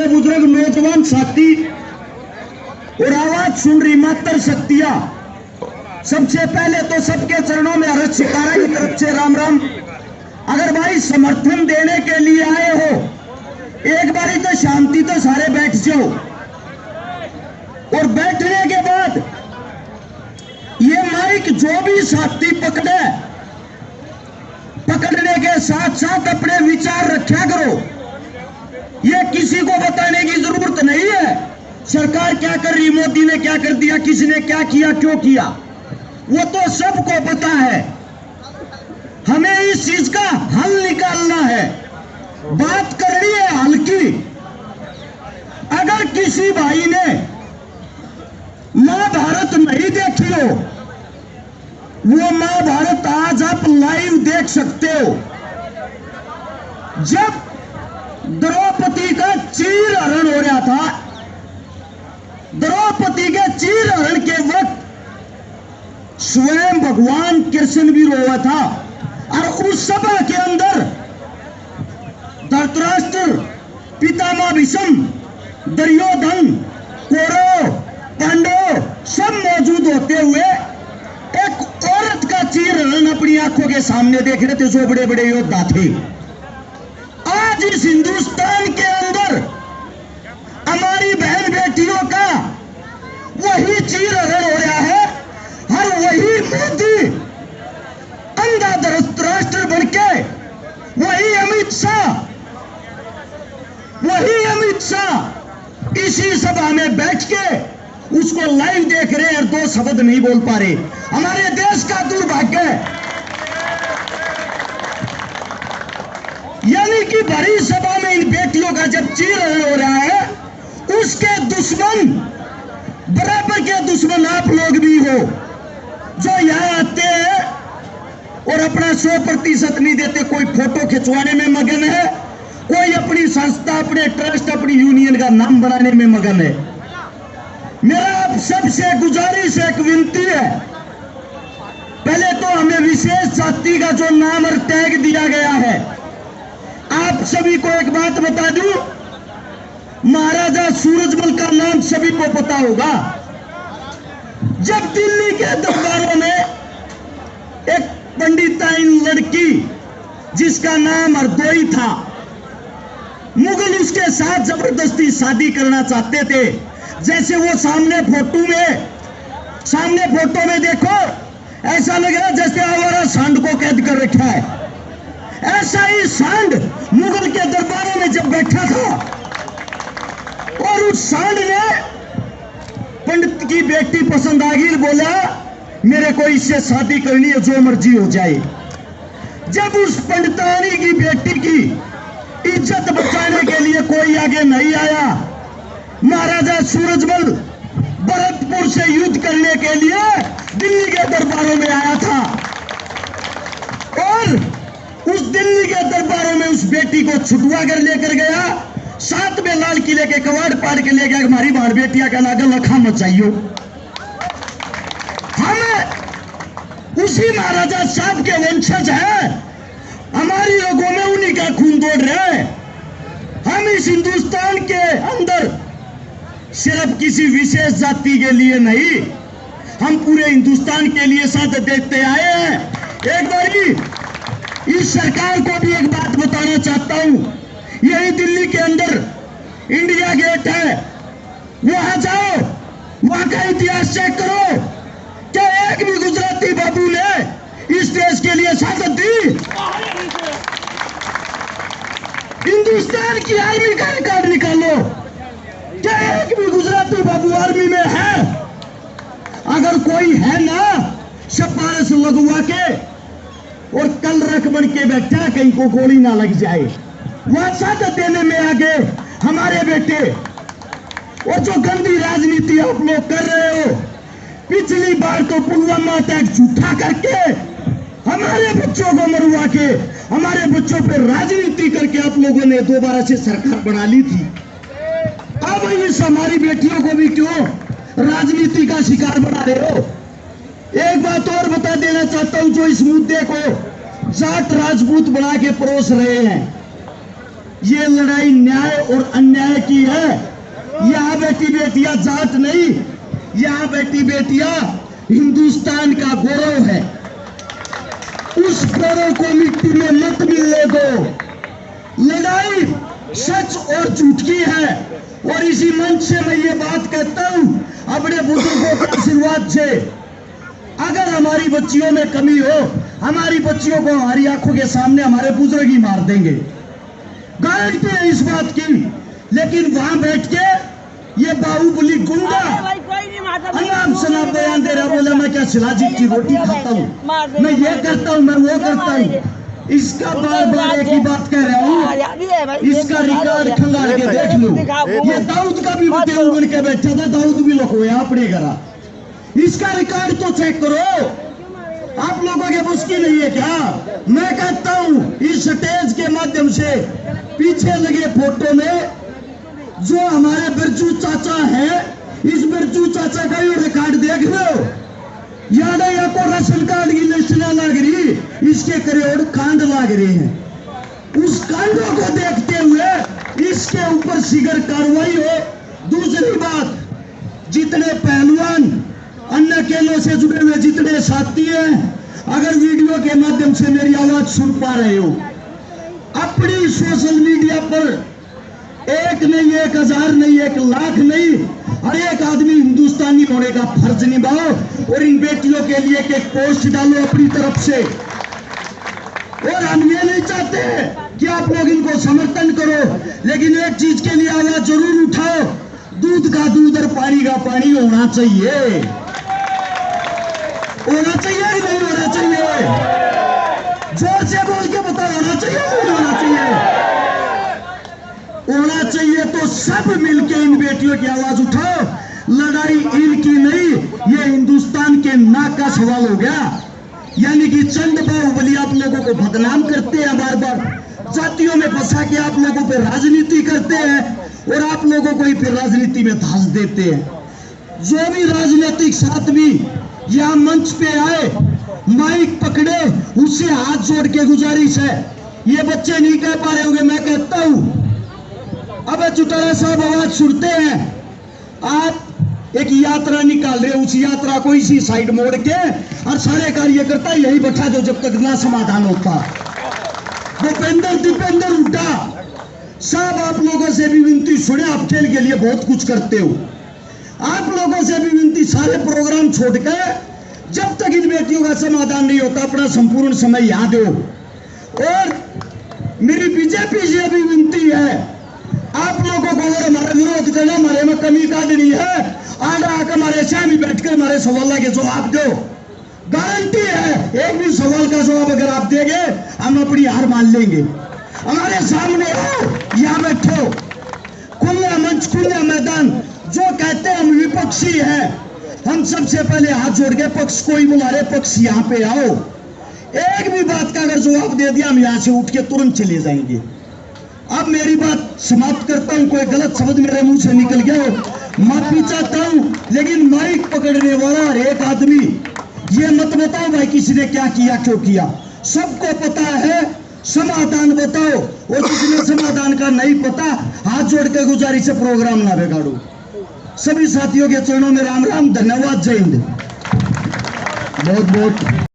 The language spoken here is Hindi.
बुजुर्ग नौजवान साथी और आवाज सुन रही मातर शक्तियां, सबसे पहले तो सबके चरणों में हर्ष शिकारा की तरफ से राम राम। अगर भाई समर्थन देने के लिए आए हो, एक बारी तो शांति तो सारे बैठ जाओ, और बैठने के बाद ये माइक जो भी साथी पकड़े, पकड़ने के साथ साथ अपने विचार रखा करो। ये किसी को बताने की जरूरत नहीं है सरकार क्या कर रही, मोदी ने क्या कर दिया, किसने क्या किया, क्यों किया, वो तो सबको पता है। हमें इस चीज का हल निकालना है, बात करनी है हल की। अगर किसी भाई ने महाभारत नहीं देखी हो, वो महाभारत आज आप लाइव देख सकते हो। जब द्रौपदी का चीर हरण हो रहा था, द्रौपदी के चीर हरण के वक्त स्वयं भगवान कृष्ण भी रोया था, और उस सभा के अंदर धृतराष्ट्र, पितामह भीष्म, दुर्योधन, कौरव, पांडव सब मौजूद होते हुए एक औरत का चीर हरण अपनी आंखों के सामने देख रहे थे, जो बड़े बड़े योद्धा थे। आज इस हिंदुस्तान के अंदर हमारी बहन बेटियों का वही चीर हरण हो रहा है, और वही मोदी अंधा धृतराष्ट्र बनके, वही अमित शाह इसी सभा में बैठ के उसको लाइव देख रहे हैं और दो शब्द नहीं बोल पा रहे। हमारे देश का दुर्भाग्य है। यानी कि भरी सभा में इन बेटियों का जब चीर हो रहा है, उसके दुश्मन बराबर के दुश्मन आप लोग भी हो, जो यहां आते हैं और अपना 100% नहीं देते। कोई फोटो खिंचवाने में मगन है, कोई अपनी संस्था, अपने ट्रस्ट, अपनी यूनियन का नाम बनाने में मगन है। मेरा आप सबसे गुजारिश, एक विनती है, पहले तो हमें विशेष जाति का जो नाम और टैग दिया गया है, आप सभी को एक बात बता दूं, महाराजा सूरजमल का नाम सभी को पता होगा। जब दिल्ली के दरबारों में एक पंडिताइन लड़की जिसका नाम हरदोई था, मुगल उसके साथ जबरदस्ती शादी करना चाहते थे। जैसे वो सामने फोटो में देखो, ऐसा लग रहा है जैसे आवारा सांड को कैद कर रखा है। ऐसा ही सांड मुगल के दरबारों में जब बैठा था, और उस सांड ने पंडित की बेटी पसंद आ गई, बोला मेरे को इससे शादी करनी है, जो मर्जी हो जाए। जब उस पंडितानी की बेटी की इज्जत बचाने के लिए कोई आगे नहीं आया, महाराजा सूरजमल भरतपुर से युद्ध करने के लिए दिल्ली के दरबारों में आया था, और उस दिल्ली के दरबारों में उस बेटी को छुटवा कर लेकर गया। साथ में लाल किले के कवाड़ पाड़ के ले गया, हमारी बाण बेटिया का नागल लखा मत चाहिए। हम उसी महाराजा साहब के वंशज हैं, हमारी रगों में उन्हीं का खून दौड़ रहा है। हम इस हिंदुस्तान के अंदर सिर्फ किसी विशेष जाति के लिए नहीं, हम पूरे हिंदुस्तान के लिए साथ देते आए हैं। एक बार इस सरकार को भी एक बात बताना चाहता हूं, यही दिल्ली के अंदर इंडिया गेट है, वहां जाओ, वहां का इतिहास चेक करो। क्या एक भी गुजराती बाबू ने इस देश के लिए शहादत दी? हिंदुस्तान की आर्मी का रिकॉर्ड निकालो, क्या एक भी गुजराती बाबू आर्मी में है? अगर कोई है ना, सिफारिश लगवा के और कल रख बन के बैठा, कहीं को गोली ना लग जाए। वहां शहादत देने में आगे हमारे बेटे, और जो गंदी राजनीति आप लोग कर रहे हो, पिछली बार तो पुलवामा अटैक झूठा करके हमारे बच्चों को मरवा के, हमारे बच्चों पे राजनीति करके आप लोगों ने दोबारा से सरकार बना ली थी। अब इस हमारी बेटियों को भी क्यों राजनीति का शिकार बना रहे हो? एक बात और बता देना चाहता हूं, जो इस मुद्दे को जाट राजपूत बना के परोस रहे हैं, ये लड़ाई न्याय और अन्याय की है। यहाँ बेटी बेटियां जात नहीं, यहाँ बेटी बेटियां हिंदुस्तान का गौरव है। उस गौरव को मिट्टी में मत मिलने दो। लड़ाई सच और झूठ की है। और इसी मंच से मैं ये बात कहता हूं अपने बुजुर्गों के आशीर्वाद से, अगर हमारी बच्चियों में कमी हो, हमारी बच्चियों को हमारी आंखों के सामने हमारे बुजुर्ग ही मार देंगे, गारंटी है इस बात की। लेकिन वहां बैठ के ये बाहुबली गुंडा अनाप शनाप बयान दे रहा, बोला मैं क्या शिलाजीत की रोटी खाता हूँ, मैं ये करता हूँ, मैं वो करता हूँ। इसका बार बार एक ही बात कह रहा हूँ, इसका रिकॉर्ड खंगाल के देख लो। ये दाऊद का भी बतेऊ बन के बैठा था, दाऊद भी लखोया अपने घर। इसका रिकॉर्ड तो चेक करो। आप लोगों के बस की नहीं है क्या? मैं कहता हूँ इस स्टेज के माध्यम से पीछे लगे फोटो में जो हमारे बिरजू चाचा है, इस बिरजू चाचा का ही रिकॉर्ड देख लो। याद है आपको राशन कार्ड की लिस्ट ना लग रही, इसके करोड़ कांड लग रहे हैं। उस कांडों को देखते हुए इसके ऊपर शीघ्र कार्रवाई हो। दूसरी बात, जितने पहलवान अन्य खेलों से जुड़े हुए जितने साथी हैं, अगर वीडियो के माध्यम से मेरी आवाज सुन पा रहे हो, अपनी सोशल मीडिया पर एक नहीं, 1000 नहीं, 1 लाख नहीं, हर एक आदमी हिंदुस्तानी होने का फर्ज निभाओ और इन बेटियों के लिए एक पोस्ट डालो अपनी तरफ से। और हम ये नहीं चाहते कि आप लोग इनको समर्थन करो, लेकिन एक चीज के लिए आवाज जरूर उठाओ, दूध का दूध और पानी का पानी होना चाहिए। होना चाहिए कि नहीं होना चाहिए? जोर से बोल के बताओ, होना चाहिए नहीं होना चाहिए? होना चाहिए। तो सब मिलके इन बेटियों की आवाज उठाओ। लड़ाई इनकी नहीं, ये हिंदुस्तान के नाक का सवाल हो गया। यानी कि चंद बाहुबली आप लोगों को बदनाम करते हैं, बार बार जातियों में फंसा के आप लोगों पे राजनीति करते हैं और आप लोगों को ही फिर राजनीति में धंस देते हैं। जो भी राजनीतिक साथी यहाँ मंच पे आए, माइक पकड़े, उससे हाथ जोड़ के गुजारिश है। ये बच्चे नहीं कह पा रहे होंगे, मैं कहता हूं। अब चौटाला साहब आवाज सुनते हैं, आप एक यात्रा निकाल रहे, उस यात्रा को इसी साइड मोड़ के और सारे कार्यकर्ता यही बैठा दो जब तक ना समाधान होता। भूपेंद्र दीपेंद्र हुड्डा साहब, आप लोगों से भी विनती सुने, आप खेल के लिए बहुत कुछ करते हो, आप लोगों से भी विनती, सारे प्रोग्राम छोड़कर जब तक इन बेटियों का समाधान नहीं होता अपना संपूर्ण समय यहाँ दो। और मेरी बीजेपी से भी विनती है, आप लोगों को अगर हमारा विरोध करना, हमारे में कमी काटनी है, आगे आकर हमारे सामने बैठकर हमारे सवाल के जवाब दो। गारंटी है एक भी सवाल का जवाब अगर आप देंगे, हम अपनी हार मान लेंगे। हमारे सामने आओ, यहाँ बैठो, खुला मंच, खुला मैदान। जो कहते हैं हम विपक्षी है, हम सबसे पहले हाथ जोड़ के पक्ष को ही बुला रहे, पक्ष यहाँ पे आओ। एक भी बात का अगर जवाब दे दिया, हम यहाँ से उठ के तुरंत चले जाएंगे। अब मेरी बात समाप्त करता हूं। कोई गलत शब्द मेरे मुंह से निकल गया हो माफी चाहता हूं, लेकिन माइक पकड़ने वाला हर एक आदमी ये मत बताओ भाई किसी ने क्या किया, क्यों किया। सबको पता है, समाधान बताओ। और किसी ने समाधान का नहीं पता, हाथ जोड़ के गुजारिश से प्रोग्राम ना बिगाड़ो। सभी साथियों के चरणों में राम राम, धन्यवाद, जय हिंद। बहुत बहुत